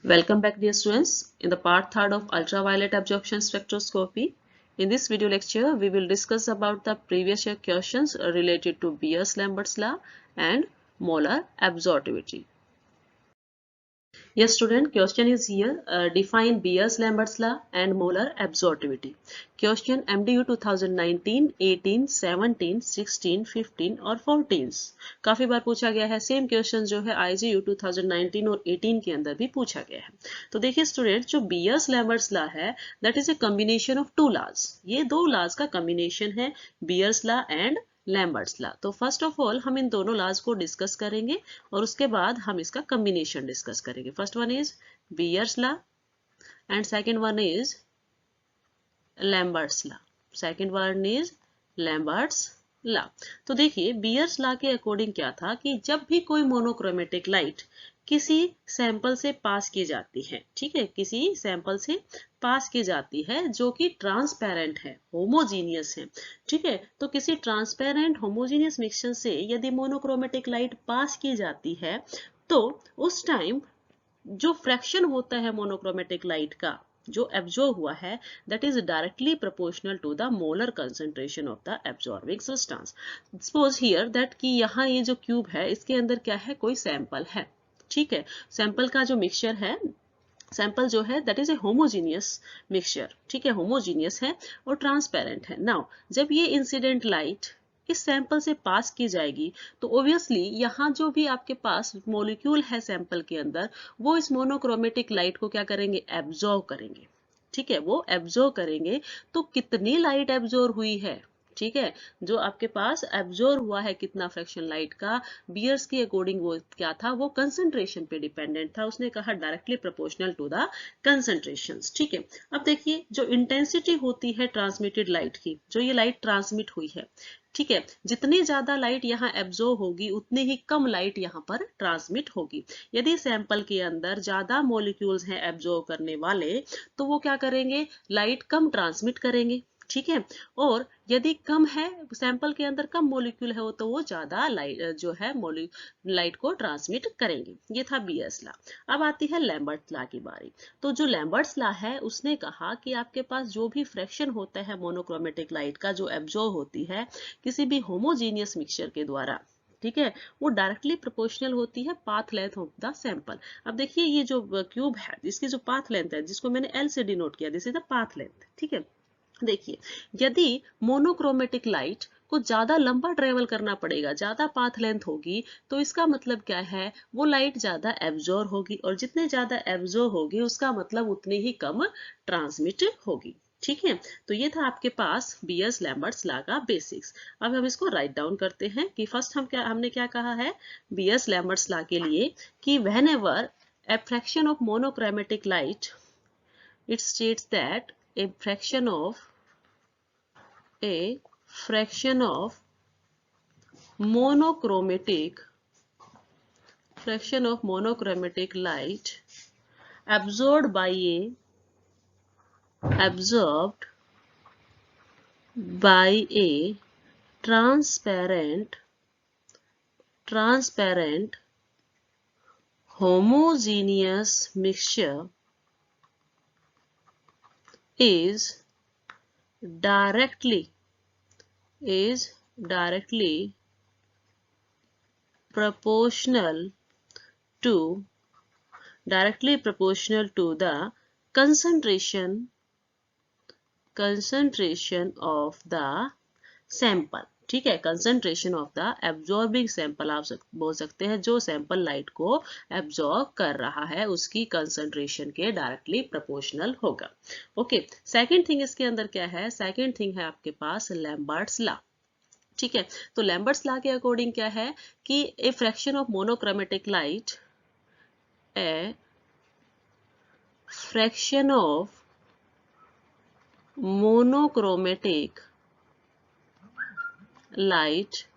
Welcome back, dear students, in the part 3rd of ultraviolet absorption spectroscopy. In this video lecture, we will discuss about the previous year questions related to Beer-Lambert's law and molar absorptivity. Yes, student, question is here. Define Beer-Lambert's law and molar absorptivity. Question MDU 2019, 18, 17, 16, 15 और 14 काफी बार पूछा गया है. Same question जो है IGU 2019 और 18 के अंदर भी पूछा गया है. तो देखिए स्टूडेंट, जो Beer-Lambert's law है that is a combination of two laws. ये दो laws का combination है, Beer's law and Lambert's law. तो फर्स्ट ऑफ ऑल हम इन दोनों लॉज को डिस्कस करेंगे और उसके बाद हम इसका कॉम्बिनेशन डिस्कस करेंगे. First one is Beer's law and second one is Lambert's law. Second one is Lambert's law. तो देखिए बीयर्स लॉ के अकॉर्डिंग क्या था कि जब भी कोई मोनोक्रोमेटिक लाइट किसी सैंपल से पास की जाती है, ठीक है, किसी सैंपल से पास की जाती है जो कि ट्रांसपेरेंट है, होमोजीनियस है, ठीक है, तो किसी ट्रांसपेरेंट होमोजीनियस मिक्सचर से यदि मोनोक्रोमेटिक लाइट पास की जाती है तो उस टाइम जो फ्रैक्शन होता है मोनोक्रोमेटिक लाइट का जो एब्जॉर्ब हुआ है that is directly proportional to the molar concentration of the absorbing substance. Suppose here that कि यहाँ ये जो क्यूब है इसके अंदर क्या है, कोई सैंपल है, ठीक है, सैंपल का जो मिक्सचर है, सैंपल जो है that is a homogeneous mixture, ठीक है, होमोजीनियस है और ट्रांसपेरेंट है. नाउ जब ये इंसिडेंट लाइट इस सैंपल से पास की जाएगी तो ऑब्वियसली यहाँ जो भी आपके पास मॉलिक्यूल है सैंपल के अंदर वो इस मोनोक्रोमेटिक लाइट को क्या करेंगे, एब्जॉर्ब करेंगे, ठीक है, वो एब्जॉर्ब करेंगे. तो कितनी लाइट एब्जॉर्ब हुई है, ठीक है, जो आपके पास एब्जॉर्ब हुआ है कितना फ्रैक्शन लाइट का, बियर्स के अकॉर्डिंग वो क्या था, वो कंसंट्रेशन पे डिपेंडेंट था. उसने कहा directly proportional to the concentrations, ठीक है. अब देखिए जो इंटेंसिटी होती है ट्रांसमिटेड लाइट की, जो ये लाइट ट्रांसमिट हुई है, ठीक है, जितनी ज्यादा लाइट यहाँ एब्जॉर्ब होगी उतनी ही कम लाइट यहाँ पर ट्रांसमिट होगी. यदि सैंपल के अंदर ज्यादा मॉलिक्यूल्स हैं एब्जॉर्ब करने वाले तो वो क्या करेंगे, लाइट कम ट्रांसमिट करेंगे, ठीक है, और यदि कम है सैंपल के अंदर कम मॉलिक्यूल है तो वो ज्यादा लाइट जो है लाइट को ट्रांसमिट करेंगे. ये था बीएस लॉ. अब आती है लैम्बर्ट लॉ की बारी. तो जो लैम्बर्ट्स लॉ है उसने कहा कि आपके पास जो भी फ्रैक्शन होता है मोनोक्रोमेटिक लाइट का जो एब्जॉर्ब होती है किसी भी होमोजीनियस मिक्सचर के द्वारा, ठीक है, वो डायरेक्टली प्रोपोर्शनल होती है path length of the sample. अब देखिए ये जो क्यूब है जिसकी जो पाथ लेंथ है जिसको मैंने एल से डिनोट किया, this is the path length, ठीक है. देखिए यदि मोनोक्रोमेटिक लाइट को ज्यादा लंबा ट्रेवल करना पड़ेगा, ज्यादा पाथ लेंथ होगी, तो इसका मतलब क्या है, वो लाइट ज्यादा एब्जॉर्ब होगी और जितने ज्यादा एब्जॉर्ब होगी उसका मतलब उतनी ही कम ट्रांसमिट होगी, ठीक है. तो ये था आपके पास बीयर्स लैम्बर्ट्स लॉ का बेसिक्स. अब हम इसको राइट डाउन करते हैं कि फर्स्ट हमने क्या कहा है बीयर्स लैम्बर्ट्स लॉ के लिए कि whenever a fraction of monochromatic light, it states that a fraction of monochromatic light absorbed by a transparent homogeneous mixture is directly proportional to the concentration of the sample, ठीक है, concentration of the absorbing sample आप बोल सकते हैं, जो sample light को absorb कर रहा है उसकी कंसंट्रेशन के डायरेक्टली प्रोपोर्शनल होगा. ओके, सेकंड थिंग इसके अंदर क्या है, सेकंड थिंग है आपके पास लैम्बर्ट्स लॉ, ठीक है. तो लैम्बर्ट्स लॉ के अकॉर्डिंग क्या है कि a fraction of monochromatic light light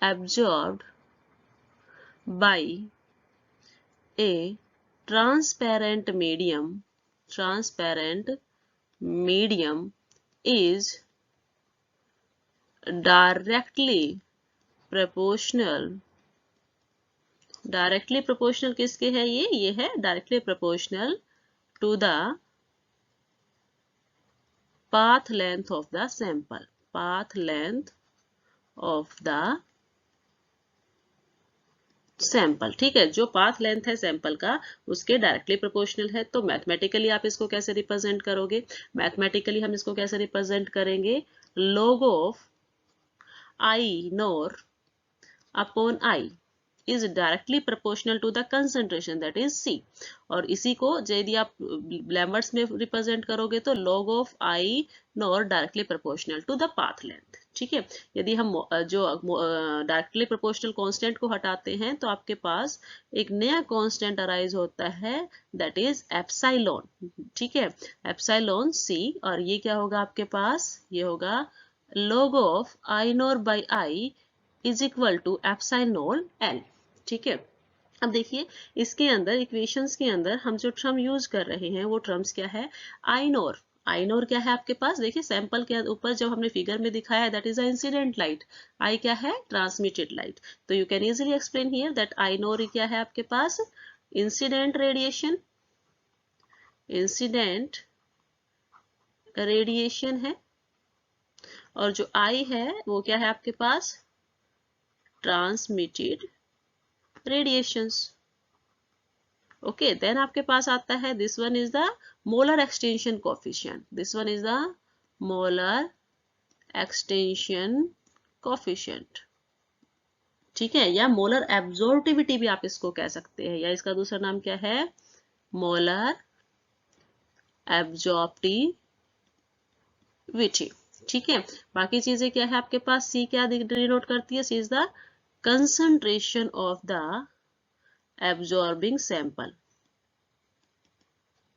absorbed by a transparent medium is directly proportional directly proportional किसके है? ये है directly proportional to the path length of the sample. Path length of the sample, ठीक है, जो पाथ लेंथ है sample का उसके डायरेक्टली प्रोपोर्शनल है। तो मैथमेटिकली आप इसको कैसे रिप्रेजेंट करोगे? मैथमेटिकली हम इसको कैसे रिप्रेजेंट करेंगे? log of I nor upon I is directly proportional to the concentration that is C। और इसी को यदि आप लैम्बर्ट्स में रिप्रेजेंट करोगे तो log of I naught directly proportional to the path length, ठीक है। यदि हम जो डायरेक्टली प्रोपोर्शनल कांस्टेंट को हटाते हैं तो आपके पास एक नया कांस्टेंट अराइज होता है दैट इज एप्सिलॉन, ठीक है, एप्सिलॉन C। और ये क्या होगा आपके पास? ये होगा log of I naught by I is equal to epsilon L, ठीक है। अब देखिए इसके अंदर इक्वेशंस के अंदर हम जो टर्म यूज कर रहे हैं वो टर्म्स क्या है? आई नॉर। आई नॉर क्या है आपके पास? देखिए सैंपल के ऊपर जब हमने फिगर में दिखाया है that is a incident light, I क्या है? Transmitted light. तो you can easily explain here that I nought क्या है आपके पास? इंसिडेंट रेडिएशन, इंसिडेंट रेडिएशन है। और जो आई है वो क्या है आपके पास? Transmitted radiations. ओके, देन आपके पास आता है this one is the molar extinction coefficient, this one is the molar extinction coefficient, ठीक है, या मोलर एब्जॉर्बिविटी भी आप इसको कह सकते हैं, या इसका दूसरा नाम क्या है? मोलर एब्जॉर्बिविटी, ठीक है। बाकी चीजें क्या है आपके पास? सी क्या डिनोट करती है? C is the concentration of the absorbing sample,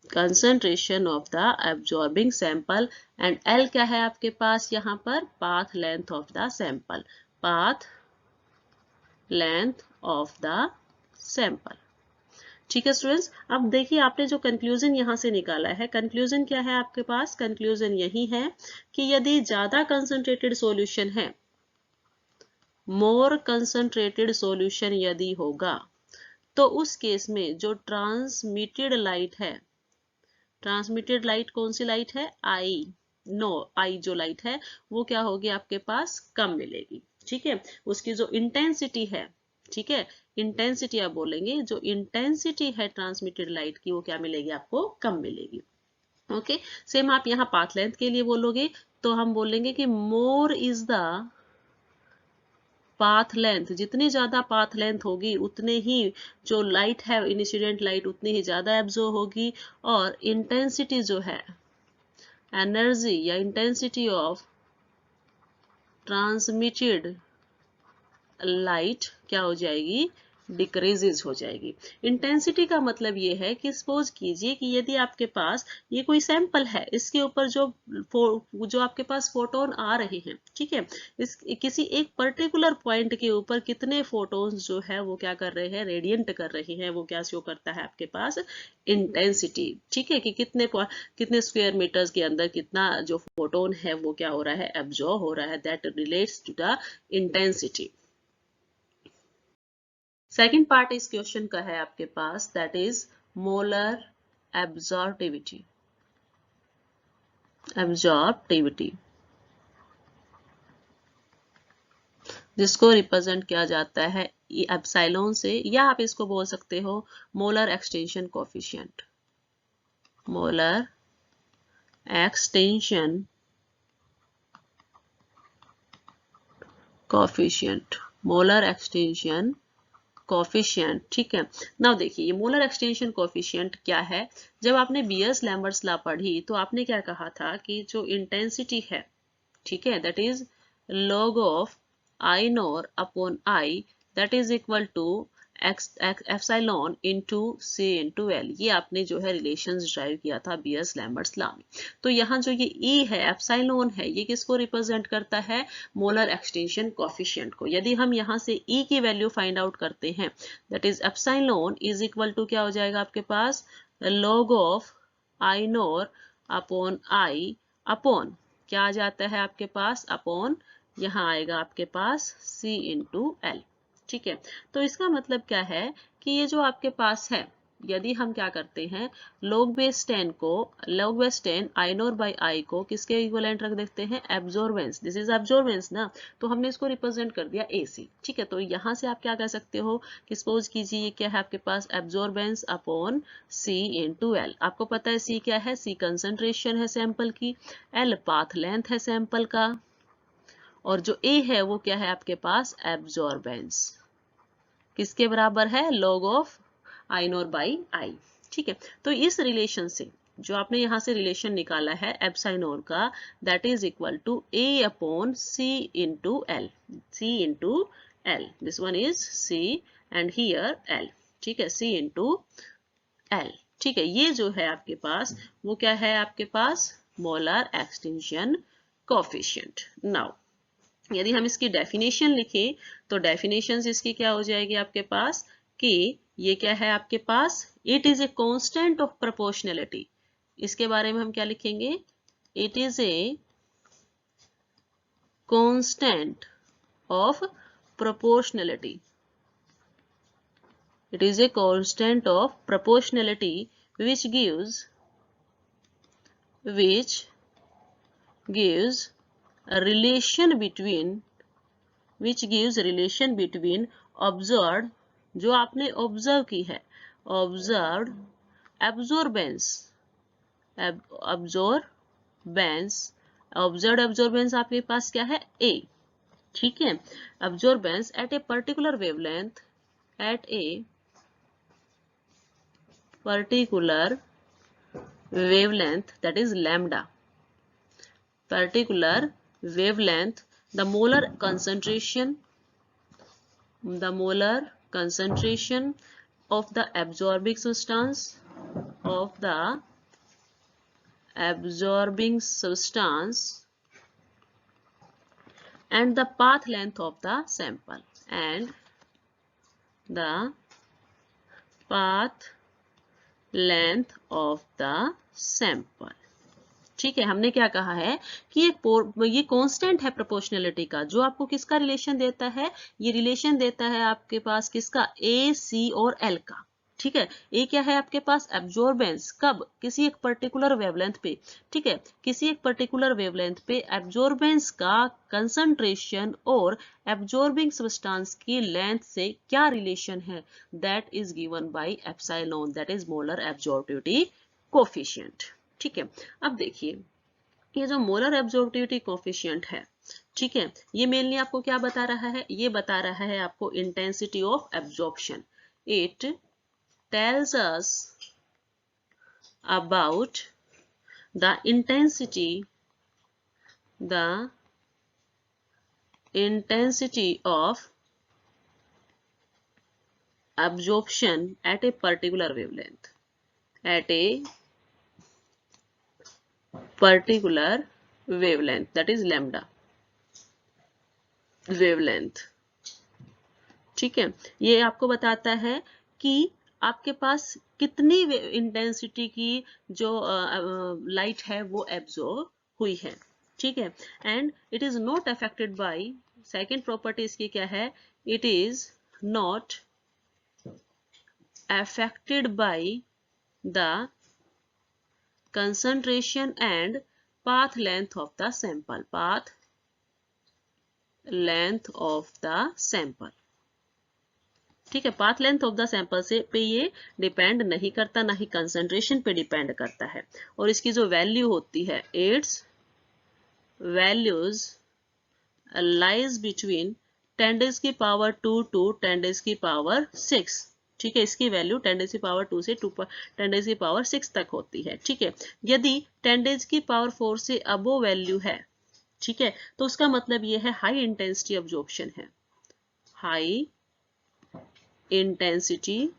concentration of the absorbing sample। and L क्या है आपके पास यहाँ पर? path length of the sample, path length of the sample, ठीक है स्टूडेंट्स। अब देखिए आपने जो कंक्लूजन यहाँ से निकाला है, कंक्लूजन क्या है आपके पास? कंक्लूजन यही है कि यदि ज्यादा कंसंट्रेटेड सॉल्यूशन है, मोर कंसंट्रेटेड सॉल्यूशन यदि होगा तो उस केस में जो ट्रांसमिटेड लाइट है, ट्रांसमिटेड लाइट कौन सी लाइट है? आई नो, आई जो लाइट है वो क्या होगी आपके पास? कम मिलेगी, ठीक है। उसकी जो इंटेंसिटी है, ठीक है, इंटेंसिटी आप बोलेंगे, जो इंटेंसिटी है ट्रांसमिटेड लाइट की वो क्या मिलेगी आपको? कम मिलेगी। ओके, सेम आप यहाँ पाथ लेंथ के लिए बोलोगे तो हम बोलेंगे कि more is the path length, जितनी ज्यादा पाथ लेंथ होगी उतने ही जो लाइट है इंसिडेंट लाइट उतनी ही ज्यादा एब्जॉर्ब होगी। और इंटेंसिटी जो है, एनर्जी या इंटेंसिटी ऑफ ट्रांसमिटेड लाइट क्या हो जाएगी? डिक्रीजेज हो जाएगी। इंटेंसिटी का मतलब ये है कि सपोज कीजिए कि यदि आपके पास ये कोई सैंपल है, इसके ऊपर जो आपके पास फोटोन आ रहे हैं, ठीक है, इस किसी एक पर्टिकुलर पॉइंट के ऊपर कितने फोटोन्स जो है वो क्या कर रहे हैं? रेडिएंट कर रहे हैं, वो क्या शो करता है आपके पास? इंटेंसिटी, ठीक है, कि कितने स्क्वायर मीटर्स के अंदर कितना जो फोटोन है वो क्या हो रहा है? एब्जॉर्ब हो रहा है, that relates to the intensity. Second part इस क्वेश्चन का है आपके पास that is molar absorptivity, absorptivity जिसको रिप्रेजेंट किया जाता है एप्सिलॉन से, या आप इसको बोल सकते हो molar extinction coefficient, molar extinction coefficient, molar extinction coefficient, ठीक है। नाउ देखिए ये मोलर एक्सटेंशन कोफिशिएंट क्या है? जब आपने बियर्स-लैम्बर्ट्स लॉ पढ़ी तो आपने क्या कहा था कि जो इंटेंसिटी है, ठीक है, that is log of I naught upon I that is equal to epsilon into C into L. ये आपने जो है रिलेशंस ड्राइव किया था बियर्स-लैम्बर्ट्स लॉ में। तो यहाँ जो ये ई है, एप्सिलॉन है, ये किसको रिप्रेजेंट करता है? मोलर एक्सटेंशन कोफिशिएंट को। यदि हम यहाँ से ई की वैल्यू फाइंड आउट करते हैं that is epsilon is equal to क्या हो जाएगा आपके पास? log of I naught upon I upon क्या आ जाता है आपके पास? अपॉन यहाँ आएगा आपके पास C इंटू एल, ठीक है। तो इसका मतलब क्या है कि ये जो आपके पास है, यदि हम क्या करते हैं, log base 10 को, log base 10 I not by I को किसके इक्वलेंट रख देते हैं, एब्जॉर्बेंस, दिस इज एब्जॉर्बेंस ना, तो हमने इसको रिप्रेजेंट कर दिया AC। ठीक है, तो यहाँ से आप क्या कर सकते हो कि सपोज कीजिए ये क्या है आपके पास, absorbance upon C into L। आपको पता है C क्या है, C कंसंट्रेशन है सैंपल की, L पाथ लेंथ है सैंपल का, और जो A है वो क्या है आपके पास, एब्जॉर्बेंस, किसके बराबर है, log of I not by I. ठीक है, तो इस रिलेशन से जो आपने यहां से रिलेशन निकाला है एप्सिलॉन का, that is equal to A upon C into L, C into L, this one is C and here L। ठीक है, C इंटू एल। ठीक है, ये जो है आपके पास वो क्या है आपके पास, मोलर एक्सटिंक्शन कोफिशिएंट। नाउ यदि हम इसकी डेफिनेशन लिखें तो डेफिनेशन इसकी क्या हो जाएगी आपके पास कि ये क्या है आपके पास, it is a constant of proportionality. इसके बारे में हम क्या लिखेंगे, it is a constant of proportionality, it is a constant of proportionality which gives a relation between observed, जो आपने ऑब्जर्व की है, ऑब्जर्व्ड ऑब्जर्व्ड एब्जॉर्बेंस आपके पास क्या है, A। ठीक है, absorbance at a particular wavelength, at a particular wavelength, that is lambda, particular wavelength, the molar concentration of the absorbing substance and the path length of the sample, and the path length of the sample। ठीक है, हमने क्या कहा है कि ये constant है proportionality का, जो आपको किसका रिलेशन देता है, ये रिलेशन देता है आपके पास किसका, A, C और L का। ठीक है, ए क्या है आपके पास, एब्जॉर्बेंस, कब, किसी एक पर्टिकुलर वेवलेंथ पे। ठीक है, किसी एक पर्टिकुलर वेवलेंथ पे एब्जॉर्बेंस का कंसंट्रेशन और एब्जॉर्बिंग सब्सटेंस की लेंथ से क्या रिलेशन है, that is given by epsilon, that is molar एब्जॉर्बिविटी coefficient. ठीक है, अब देखिए ये जो मोलर एब्जॉर्बिविटी कोफिशिएंट है, ठीक है, ये मेनली आपको क्या बता रहा है, ये बता रहा है आपको intensity of absorption. It tells us about the intensity of absorption at a particular wavelength, that is lambda wavelength। ठीक है, ये आपको बताता है कि आपके पास कितनी इंटेंसिटी की जो लाइट है वो एब्जॉर्ब हुई है। ठीक है, and it is not affected by, second property इसकी क्या है, it is not affected by the concentration and path length of the sample. ठीक है, path length of the sample से पे ये डिपेंड नहीं करता, ना ही कंसंट्रेशन पे डिपेंड करता है, और इसकी जो वैल्यू होती है, it's values lies between 10⁻² to 10⁻⁶। ठीक है, इसकी वैल्यू 10⁻² से 10⁻�6 तक होती है। ठीक है, यदि 10⁻⁴ से अबो वैल्यू है, ठीक है, तो उसका मतलब ये है हाई इंटेंसिटी एब्जॉर्प्शन है, हाई इंटेंसिटी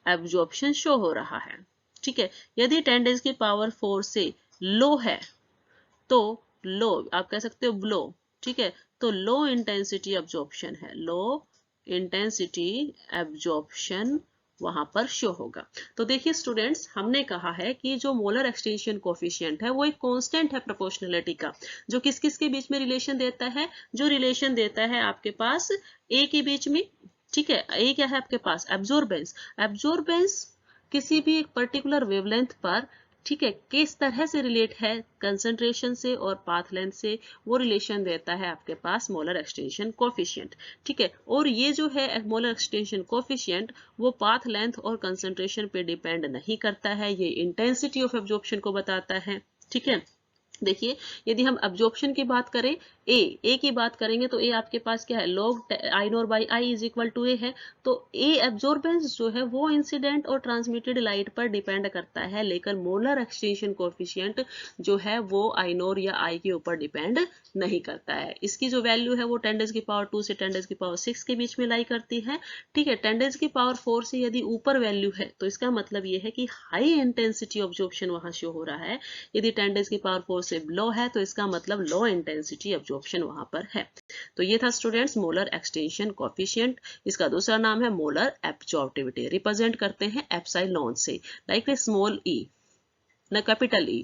एब्जॉर्प्शन शो हो रहा है। ठीक है, यदि 10⁻⁴ से लो है तो लो, आप कह सकते हो लो। ठीक है, तो लो इंटेंसिटी एब्जॉर्प्शन है, लो इंटेंसिटी एब्जॉर्प्शन वहां पर शो होगा। तो देखिए स्टूडेंट्स, हमने कहा है कि जो मोलर एक्सटिंक्शन कोफिशिएंट है वो एक कांस्टेंट है प्रोपोर्शनैलिटी का, जो किस किस के बीच में रिलेशन देता है, जो रिलेशन देता है आपके पास ए के बीच में ठीक है। ए क्या है आपके पास, एब्जॉर्बेंस। एब्जॉर्बेंस किसी भी एक पर्टिकुलर वेवलेंथ पर, ठीक है, किस तरह से रिलेट है कंसंट्रेशन से और पाथ लेंथ से, वो रिलेशन देता है आपके पास मोलर एक्सटेंशन कोफिशिएंट। ठीक है, और ये जो है मोलर एक्सटेंशन कोफिशिएंट वो पाथ लेंथ और कंसंट्रेशन पे डिपेंड नहीं करता है, ये इंटेंसिटी ऑफ एब्जॉर्प्शन को बताता है। ठीक है, देखिए यदि हम अब्जॉर्प्शन की बात करें, ए की बात करेंगे तो ए आपके पास क्या है, log I nought by I is equal to A है। तो ए एब्जॉर्बेंस जो है वो इंसिडेंट और ट्रांसमिटेड लाइट पर डिपेंड करता है, लेकिन मोलर एक्सटेंशन कोफिशिएंट जो है वो आई नॉर या आई के ऊपर डिपेंड नहीं करता है। इसकी जो वैल्यू है वो 10⁻² से 10⁻6 के बीच में लाई करती है। ठीक है, 10⁻4 से यदि ऊपर वैल्यू है तो इसका मतलब ये है कि हाई इंटेंसिटी ऑब्जॉर्प्शन वहां शो हो रहा है। यदि 10⁻4 से लो है तो इसका मतलब लो इंटेंसिटी ऑब्जॉर्प्शन वहां पर है। तो ये था स्टूडेंट्स मोलर एक्सटेंशन कोफिशिएंट। इसका दूसरा नाम है मोलर एब्जॉर्प्टिविटी, रिप्रेजेंट करते हैं एप्सिलॉन से, लाइक स्मॉल ई न कैपिटल ई।